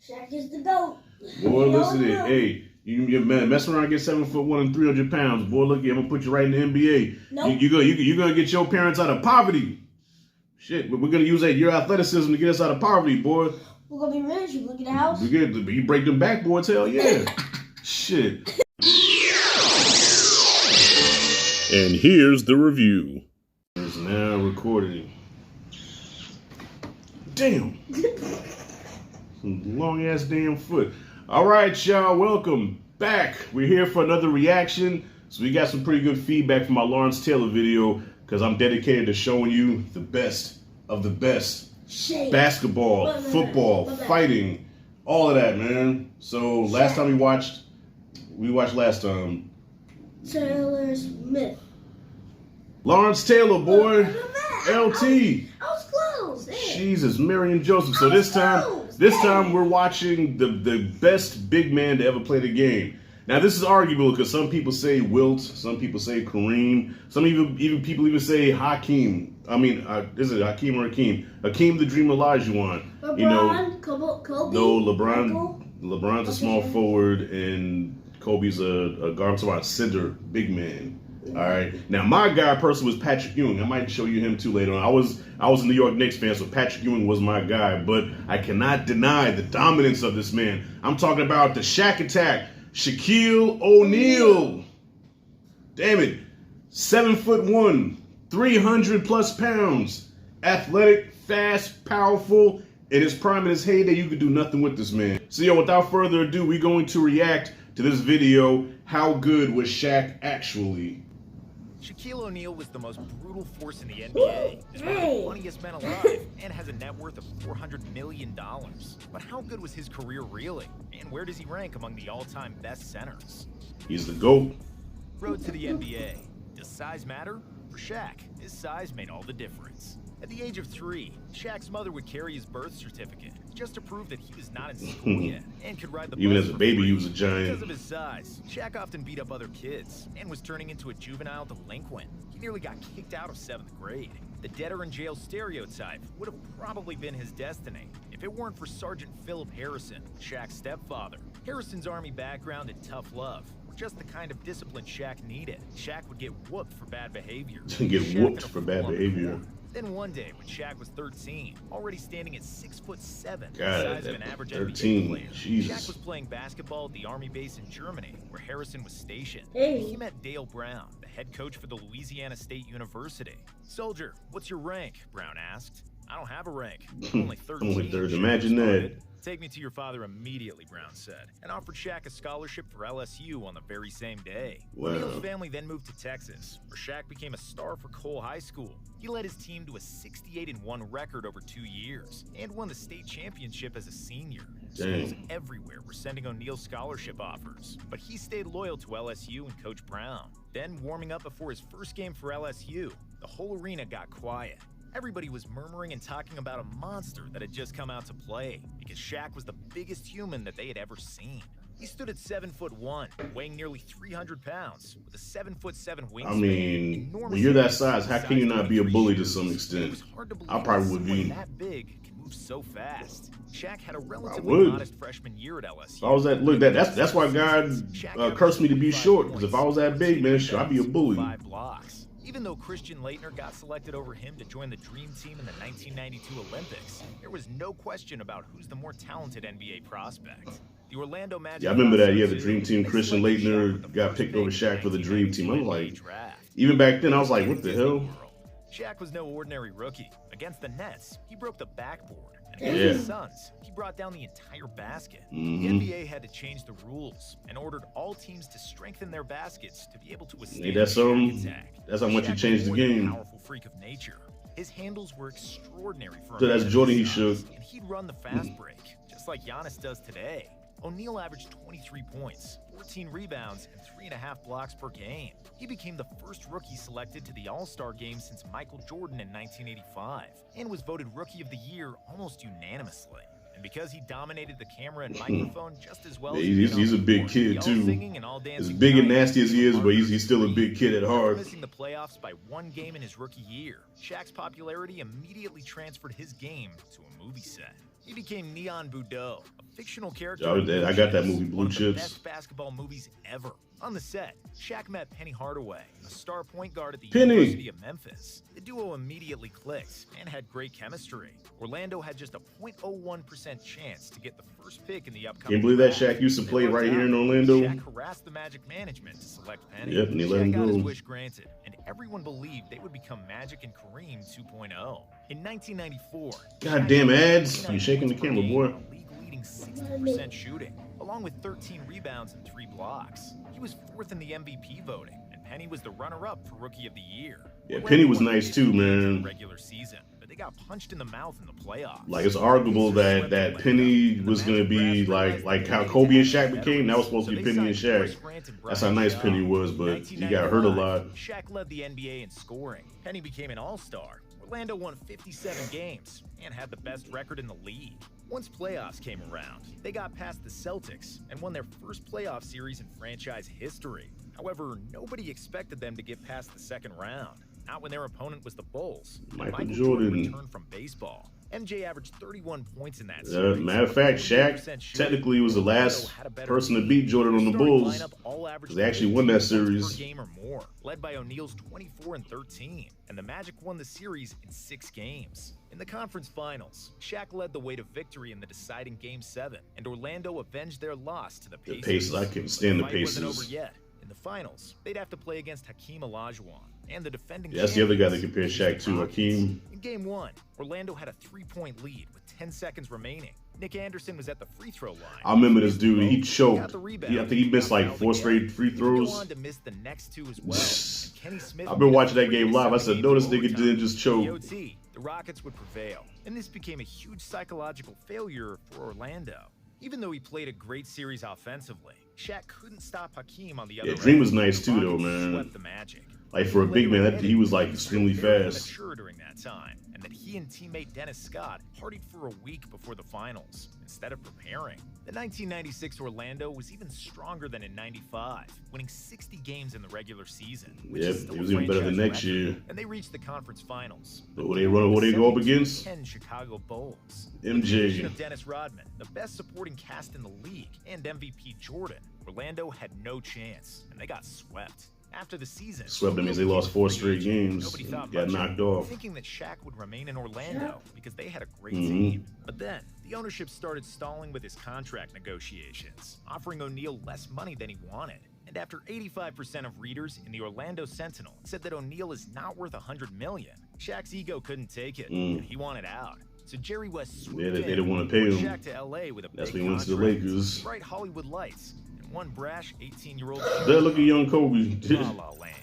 SHAQ is the GOAT. Boy, listen to it. Hey, you mess around and get 7'1" and 300 pounds. Boy, look, I'm gonna put you right in the NBA. Nope. You're gonna get your parents out of poverty. Shit, but we're gonna use your athleticism to get us out of poverty, boy. We're gonna be rich. You look at the house. You break them backboards, hell yeah. Shit. And here's the review. It's now recording. Damn. Some long ass damn foot. All right, y'all, welcome back. We're here for another reaction. So we got some pretty good feedback from my Lawrence Taylor video because I'm dedicated to showing you the best of the best. Basketball, football, fighting, all of that, man. So last time we watched last time. Taylor Smith. Lawrence Taylor, boy. LT. I was close. Jesus, Marion Joseph. So this time we're watching the best big man to ever play the game. Now this is arguable because some people say Wilt, some people say Kareem, some even people say Hakeem. I mean, is it Hakeem or Hakeem? Hakeem the Dream Olajuwon. LeBron, you know, Kobe. No, LeBron's a small forward and Kobe's a guard. I'm center, big man. All right. Now my guy personally was Patrick Ewing. I might show you him too later on. I was a New York Knicks fan, so Patrick Ewing was my guy. But I cannot deny the dominance of this man. I'm talking about the SHAQ attack. Shaquille O'Neal. Damn it. 7'1", 300 plus pounds. Athletic, fast, powerful. In his prime, in his heyday, you could do nothing with this man. So, yo, without further ado, we're going to react to this video. How good was Shaq actually? Shaquille O'Neal was the most brutal force in the NBA. He's one of the funniest men alive and has a net worth of $400 million. But how good was his career really? And where does he rank among the all-time best centers? He's the GOAT. Road to the NBA. Does size matter? For Shaq, his size made all the difference. At the age of 3, Shaq's mother would carry his birth certificate just to prove that he was not in school yet and could ride the bus. Even as a baby, he was a giant. Because of his size, Shaq often beat up other kids and was turning into a juvenile delinquent. He nearly got kicked out of 7th grade. The debtor in jail stereotype would have probably been his destiny if it weren't for Sergeant Philip Harrison, Shaq's stepfather. Harrison's Army background and tough love were just the kind of discipline Shaq needed. Shaq would get whooped for bad behavior. Then one day, when Shaq was 13, already standing at 6'7", the size of an average 13, NBA player, Jesus. Shaq was playing basketball at the Army base in Germany, where Harrison was stationed. Hey. He met Dale Brown, the head coach for the Louisiana State University. "Soldier, what's your rank?" Brown asked. "I don't have a rank. I'm only 13. Only 13. Imagine that. "Take me to your father immediately," Brown said, and offered Shaq a scholarship for LSU on the very same day. Wow. O'Neal's family then moved to Texas, where Shaq became a star for Cole High School. He led his team to a 68-1 record over 2 years and won the state championship as a senior. Schools everywhere were sending O'Neal scholarship offers, but he stayed loyal to LSU and Coach Brown. Then, warming up before his first game for LSU, the whole arena got quiet. Everybody was murmuring and talking about a monster that had just come out to play because Shaq was the biggest human that they had ever seen. He stood at 7'1", weighing nearly 300 pounds, with a 7'7" wingspan. I mean, when you're that size, how can you not be a bully to some extent? I probably would be. That big can move so fast. Shaq had a relatively modest freshman year at LSU. If I was that, look, that's why God cursed me to be short. Because if I was that big, man, I'd be a bully. 5 blocks. Even though Christian Laettner got selected over him to join the Dream Team in the 1992 Olympics, there was no question about who's the more talented NBA prospect. The Orlando Magic. Yeah, I remember that. Yeah, the Dream Team. Christian Laettner got picked over Shaq for the Dream Team. I'm like, even back then, I was like, what the hell? Shaq was no ordinary rookie. Against the Nets, he broke the backboard. And against the Suns, he brought down the entire basket. The NBA had to change the rules and ordered all teams to strengthen their baskets to be able to withstand the Shaq attack. That's how much he changed the game. Powerful freak of nature. His handles were extraordinary for a so that's Jordan he should. And he'd run the fast break, just like Giannis does today. O'Neal averaged 23 points, 14 rebounds, and 3.5 blocks per game. He became the first rookie selected to the All-Star game since Michael Jordan in 1985, and was voted Rookie of the Year almost unanimously. And because he dominated the camera and microphone just as well, he's a big kid too. As big and nasty as he is, but he's still a big kid at heart. Missing the playoffs by 1 game in his rookie year, Shaq's popularity immediately transferred his game to a movie set. He became Neon Boudreaux, a fictional character. Oh, I got that movie, Blue one of the Chips. best basketball movies ever. On the set, Shaq met Penny Hardaway, a star point guard at the Penny. University of Memphis. The duo immediately clicked and had great chemistry. Orlando had just a 0.01% chance to get the first pick in the upcoming Can't believe that draft. Shaq used to play They right lucked here in out. Orlando. Shaq harassed the Magic management to select Penny. Yep, and he let Shaq him got his go. wish granted, and everyone believed they would become Magic and Kareem 2.0. In 1994, Goddamn Shaq had ads. 29 You shaking the points per camera, game, boy. a league-leading 60% shooting, along with 13 rebounds and 3 blocks. He was fourth in the MVP voting, and Penny was the runner-up for Rookie of the Year. Yeah, Orlando Penny was won nice 50 too, games in man. the regular season, but they got punched in the mouth in the playoffs. Like, it's arguable that Penny was gonna be like how Kobe and Shaq became. That was supposed to be Penny and Shaq. That's how nice Penny was, but he got hurt a lot. Shaq led the NBA in scoring. Penny became an all-star. Orlando won 57 games and had the best record in the league. Once playoffs came around, they got past the Celtics and won their first playoff series in franchise history. However, nobody expected them to get past the second round. Not when their opponent was the Bulls. Michael Jordan returned from baseball. MJ averaged 31 points in that Yeah, series. matter of fact, Shaq technically was the last person to beat Jordan on the Bulls. They actually won that series. Per game or more, led by O'Neal's 24 and 13, and the Magic won the series in 6 games. In the conference finals, Shaq led the way to victory in the deciding Game 7, and Orlando avenged their loss to the Pacers. The Pacers, I couldn't stand the fight wasn't over Pacers. yet. In the finals, they'd have to play against Hakeem Olajuwon and the defending Yeah, that's the other guy that champions, compared Shaq to, Rockets. Hakeem. In Game 1, Orlando had a 3-point lead with 10 seconds remaining. Nick Anderson was at the free throw line. I remember this dude. He Got choked. the rebound. I think he missed like Got 4 fouled straight again. free He would go throws. on to miss the next 2 as well. And Kenny Smith I've been made watching it that game live. I said, 3-7 no, this nigga overtime. didn't just choke. The OT, the Rockets would prevail, and this became a huge psychological failure for Orlando. Even though he played a great series offensively, Shaq couldn't stop Hakeem on the other Yeah, Dream end. was nice The too, though, Rockets man. swept the Magic. Like, for a big man, he was like extremely Very fast. mature during that time, and that he and teammate Dennis Scott partied for a week before the finals instead of preparing. The 1996 Orlando was even stronger than in '95, winning 60 games in the regular season. Which Yep, is still it a was even better than franchise next record. year. And they reached the conference finals. But who they go up against? 10 Chicago Bulls. MJ. With the addition of Dennis Rodman, the best supporting cast in the league, and MVP Jordan, Orlando had no chance, and they got swept. After the season, Swept them means they lost 4 straight games. Nobody thought Got much knocked of it, off. thinking that Shaq would remain in Orlando because they had a great Mhm. team. But then, the ownership started stalling with his contract negotiations, offering O'Neal less money than he wanted. And after 85% of readers in the Orlando Sentinel said that O'Neal is not worth $100 million, Shaq's ego couldn't take it, and he wanted out. So Jerry West swooped Yeah, they in, didn't want to pay brought him. Shaq to LA with a That's big when he went to the contract, Lakers. bright Hollywood lights, and one brash 18-year-old. There, look at young Kobe. La La Land.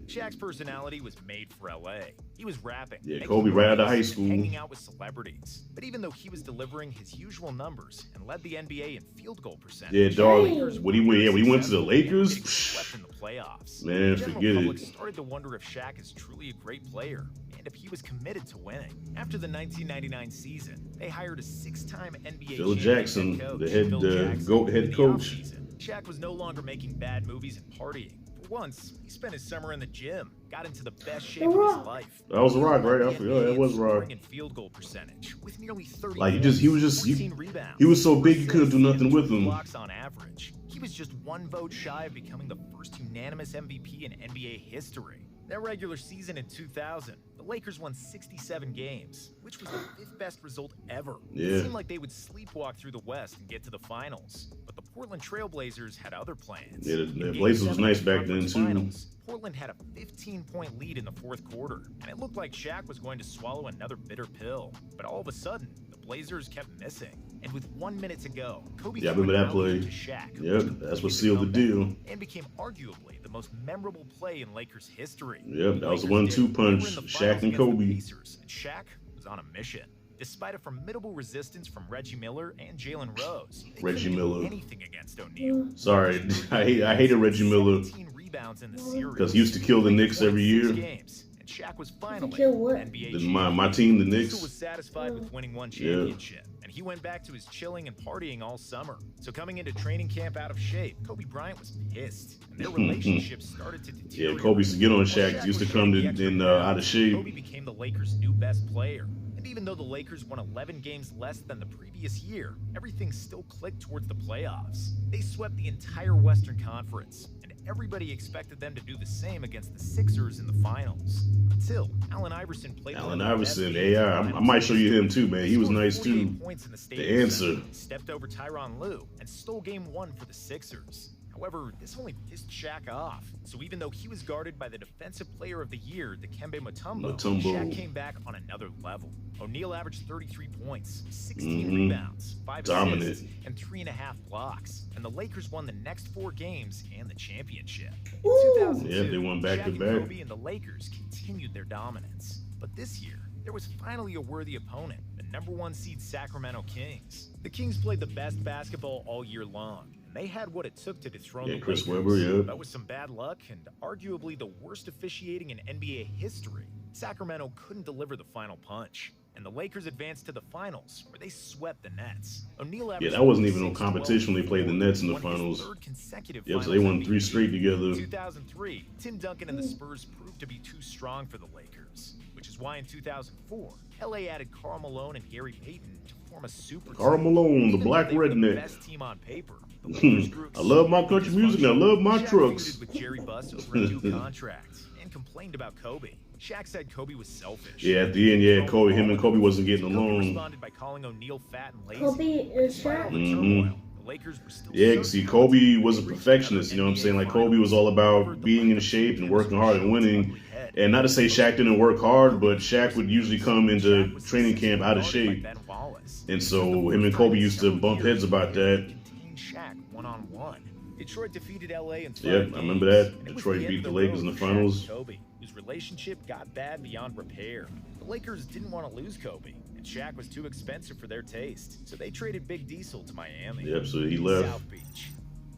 Shaq's personality was made for LA. He was rapping, Yeah, making Kobe right out of movies, high and school. hanging out with celebrities. But even though he was delivering his usual numbers and led the NBA in field goal percentage, Yeah, dog. Lakers When he were went, yeah, when he went to the successful and Lakers, getting swept in the playoffs. man, The general forget public it. started to wonder if Shaq is truly a great player and if he was committed to winning. After the 1999 season, they hired a 6-time NBA Phil champion Jackson, coach, the head, Phil Jackson, GOAT head in the coach. offseason. Shaq was no longer making bad movies and partying. For once, he spent his summer in the gym, got into the best shape of his life. That was Rock, right? I forgot that was Rock. Scoring and field goal percentage with nearly 30 Like, he was just, 14 rebounds, he was so big you 4 couldn't do assists, nothing and with 2 him. blocks on average. He was just 1 vote shy of becoming the first unanimous MVP in NBA history. Their regular season in 2000, the Lakers won 67 games, which was the 5th best result ever. Yeah. It seemed like they would sleepwalk through the West and get to the finals, but the Portland Trailblazers had other plans. Yeah, the In Game Blazers was 7 nice of the back then, conference too. finals, Portland had a 15-point lead in the 4th quarter, and it looked like Shaq was going to swallow another bitter pill. But all of a sudden, the Blazers kept missing. And with 1 minute to go, Kobe Yeah, I threw remember an that play. alley-oop to Shaq, which Yep, completed that's what the sealed the comeback deal. and became arguably the most memorable play in Lakers history. Yep, that was the Lakers 1-2 did. They were in punch, the Shaq finals and against the Kobe. Pacers, and Shaq was on a mission. Despite a formidable resistance from Reggie Miller and Jalen Rose, they Reggie couldn't do Miller. anything against O'Neal. Sorry, I hated Reggie Miller 17 rebounds in the series. because he used to kill the Knicks every year. Games, and Shaq was finally kill what? an NBA Then champion. my team, the He Knicks. still was satisfied with winning 1 Yeah. championship, and he went back to his chilling and partying all summer. So coming into training camp out of shape, Kobe Bryant was pissed, and their relationship started to deteriorate. Yeah, Kobe used to get on While Shaq. He used to was come getting in the extra out of shape. Kobe became the Lakers' new best player. And And even though the Lakers won 11 games less than the previous year, everything still clicked towards the playoffs. They swept the entire Western Conference, and everybody expected them to do the same against the Sixers in the finals. Until Allen Iverson played. Allen Iverson, AI. I might show you him too, man. He was nice too. The answer. Stepped over Tyronn Lue and stole game 1 for the Sixers. However, this only pissed Shaq off. So even though he was guarded by the Defensive Player of the Year, Dikembe Mutombo, Shaq came back on another level. O'Neal averaged 33 points, 16 rebounds, 5 assists, and 3.5 blocks. And the Lakers won the next 4 games and the championship. In 2002, they won back to Shaq back. and Kobe and the Lakers continued their dominance. But this year, there was finally a worthy opponent, the #1 seed Sacramento Kings. The Kings played the best basketball all year long. They had what it took to dethrone the Chris Lakers. Webber, But with some bad luck and arguably the worst officiating in NBA history, Sacramento couldn't deliver the final punch. And the Lakers advanced to the finals, where they swept the Nets. O'Neal that wasn't even no competition when they played the Nets in the finals. So they won 3 straight together. In 2003, Tim Duncan and the Spurs proved to be too strong for the Lakers, which is why in 2004, LA added Karl Malone and Gary Payton to form a super Karl team. Malone, the black Even though they were the redneck. best team on paper, the Lakers grew I love my country music and I love my Shaq trucks. feuded with Jerry Buss over a new contract and complained about Kobe. Shaq said Kobe was selfish. Yeah, at the end, him and Kobe wasn't getting Kobe along. responded by calling O'Neal fat and lazy. Kobe is Shaq. The Lakers were still Yeah, so see, Kobe was a perfectionist, you know what I'm saying? Like, Kobe was all about being in shape and working hard and winning. And not to say Shaq didn't work hard, but Shaq would usually come into training camp out of shape. And so him and Kobe used to bump heads about that. Shaq one-on-one. Detroit defeated LA in 5 Yep, games. I remember that. And it was Detroit the beat end the of Lakers in road the for Shaq finals. and Kobe, whose relationship got bad beyond repair. The Lakers didn't want to lose Kobe, and Shaq was too expensive for their taste, so they traded Big Diesel to Miami. Yep, so he left. South Beach.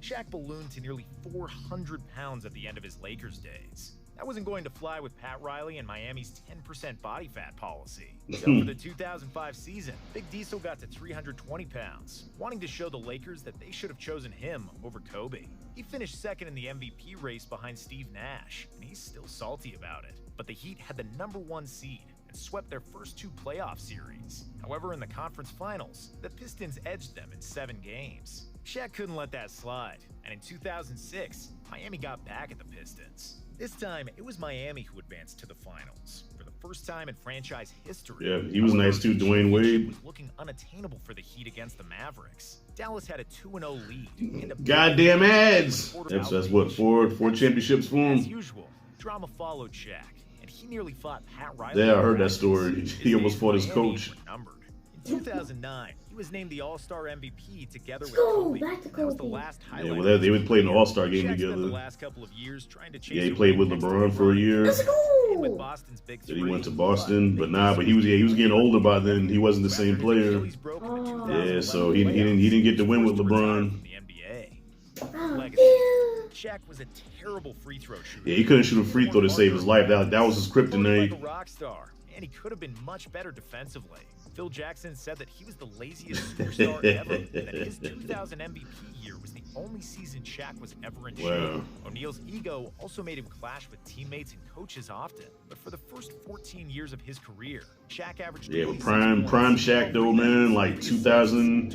Shaq ballooned to nearly 400 pounds at the end of his Lakers days. That wasn't going to fly with Pat Riley and Miami's 10% body fat policy. So for the 2005 season, Big Diesel got to 320 pounds, wanting to show the Lakers that they should have chosen him over Kobe. He finished second in the MVP race behind Steve Nash, and he's still salty about it. But the Heat had the #1 seed and swept their first 2 playoff series. However, in the conference finals, the Pistons edged them in 7 games. Shaq couldn't let that slide, and in 2006, Miami got back at the Pistons. This time, it was Miami who advanced to the finals for the first time in franchise history. Yeah, he was nice too, Dwayne Wade. Was looking unattainable for the Heat against the Mavericks. Dallas had a 2-0 lead. And a Goddamn ads! That's what, four championships for As him? usual, drama followed Shaq, and he nearly fought Pat Riley. Yeah, I heard that story. He almost fought his coach. In 2009, he was named the All-Star MVP together with Go Kobe. back to That was the Kobe. last Yeah, highlight. well, they would play in the All-Star game Shaq spent together. the last couple of years trying to chase Yeah, he a played ring with next to LeBron for a year. Let's and with go. Boston's big Then three. he went to Boston, but he was getting older by then. He wasn't the same player. Yeah, so he didn't get to win with LeBron. The NBA. Oh, Legacy. yeah. Shaq was a terrible free throw shooter. Yeah, he couldn't shoot a free throw to save his life. That was his Like kryptonite. a rock star, and he could have been much better defensively. Phil Jackson said that he was the laziest superstar ever, and that his 2000 MVP year was the only season Shaq was ever in shape. Wow. O'Neal's ego also made him clash with teammates and coaches often, but for the first 14 years of his career, Shaq averaged Yeah, but 26 prime points, Shaq though, man, like 2000,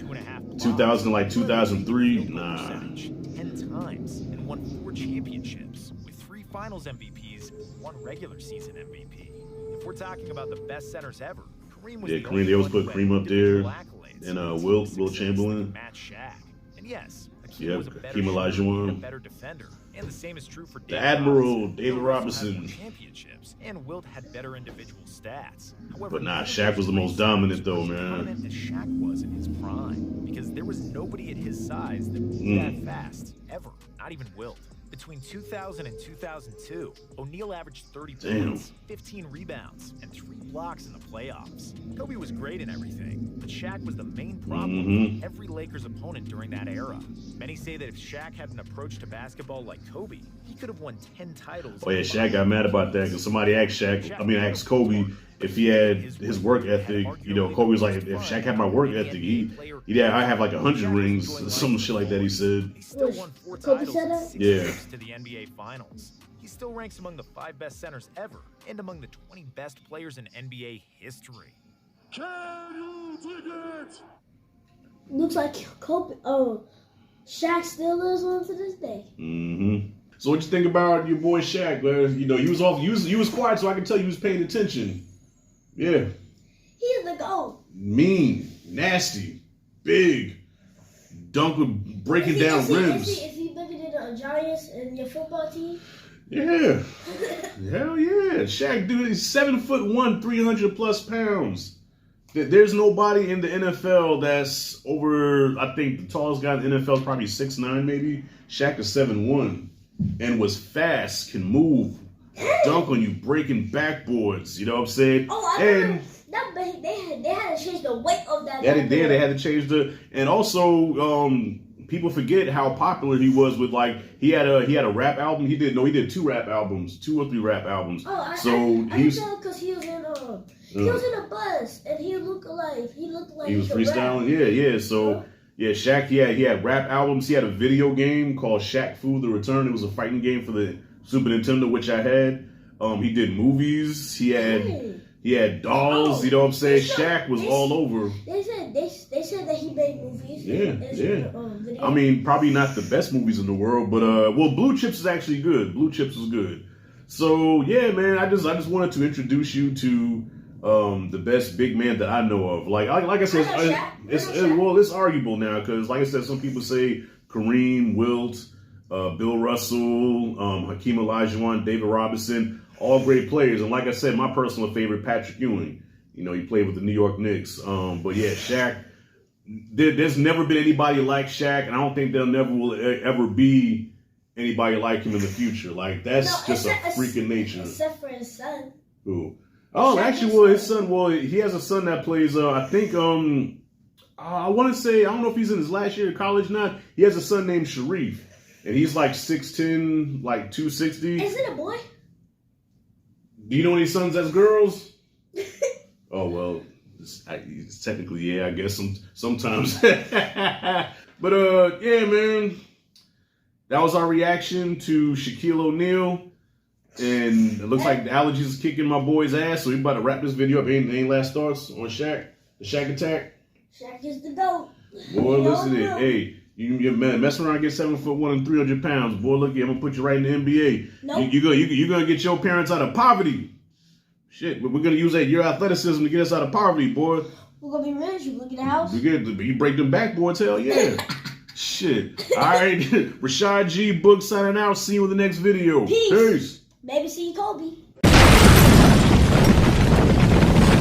2003, nah. 10 times and won 4 championships with 3 finals MVPs and 1 regular season MVP. If we're talking about the best centers ever, Kareem was Yeah, the Kareem, only they always one put who had Kareem up there, individual accolades. and Wilt Wilt Chamberlain. Match Shaq. And yes, Hakeem Yep, was a better Hakeem shooter Olajuwon. and a better defender. And the same is true for The Admiral, David Wilt Robinson. had more championships, and Wilt had better individual stats. However, But nah, none of Shaq was the most dominant though, as man. dominant as Shaq was in his prime, because there was nobody at his size that moved that fast ever. Not even Wilt. Between 2000 and 2002, O'Neal averaged 30 points, 15 rebounds, and 3 blocks in the playoffs. Kobe was great in everything, but Shaq was the main problem for every Lakers opponent during that era. Many say that if Shaq had an approach to basketball like Kobe, he could have won 10 titles. Oh yeah, Shaq got mad about that because somebody asked asked Kobe if he had his work ethic. You know, Kobe was like, if Shaq had my work ethic, I have like 100 rings, some shit like that. He said. He still won 4 Kobe titles said and that? 6 Yeah. trips to the NBA Finals. He still ranks among the 5 best centers ever and among the 20 best players in NBA history. Can you dig it? Looks like Kobe. Shaq still lives on to this day. Mm-hmm. So what you think about your boy Shaq? You know, you was quiet, so I can tell you was paying attention. Yeah. He's the GOAT. Mean, nasty, big, dunk with breaking down rims. Is he bigger than the Giants and your football team? Yeah. Hell yeah. Shaq, dude, he's 7'1", 300 plus pounds. There's nobody in the NFL that's over, I think the tallest guy in the NFL is probably 6'9", maybe. Shaq is 7'1", and was fast, can move, dunk on you, breaking backboards. You know what I'm saying? Oh, I and they had to change the weight of that. they had to change and also people forget how popular he was with, like, he had a rap album. He did 2 rap albums, 2 or 3 rap albums. Oh, I he tell because he was in a bus and he looked like he was freestyling. Rap. Yeah. So yeah, Shaq. He had rap albums. He had a video game called Shaq Fu: The Return. It was a fighting game for the Super Nintendo, which I had. He did movies. He had dolls. You know what I'm saying? Shaq was all over. They said that he made movies. Yeah. I mean, probably not the best movies in the world, but Blue Chips is actually good. Blue Chips was good. So yeah, man, I just wanted to introduce you to the best big man that I know of. Like I said, it's arguable now because, like I said, some people say Kareem, Wilt, Bill Russell, Hakeem Olajuwon, David Robinson, all great players. And like I said, my personal favorite, Patrick Ewing. You know, he played with the New York Knicks. But yeah, Shaq. There's never been anybody like Shaq, and I don't think there never will ever be anybody like him in the future. Like, that's just a freaking nature. Except for his son. Who? Oh, actually, his son. Well, he has a son that plays. I think. I want to say. I don't know if he's in his last year of college now. He has a son named Sharif, and he's like 6'10", like 260. Is it a boy? Do you know any sons that's girls? Oh well. It's technically, yeah, I guess sometimes. But yeah, man, that was our reaction to Shaquille O'Neal, and it looks like the allergies is kicking my boy's ass. So we about to wrap this video up. Any last thoughts on Shaq, the Shaq attack? Shaq is the GOAT. Boy, listen to it. Hey, you mess around and get 7'1" and 300 pounds. Boy, look, I'm gonna put you right in the NBA. Nope. You're gonna get your parents out of poverty. Shit, we're gonna use your athleticism to get us out of poverty, boy. We're gonna be rich. You look at the house. You break them backboards, hell yeah. Shit. All right, Rashad G. Book signing out. See you in the next video. Peace. Maybe see you, Kobe.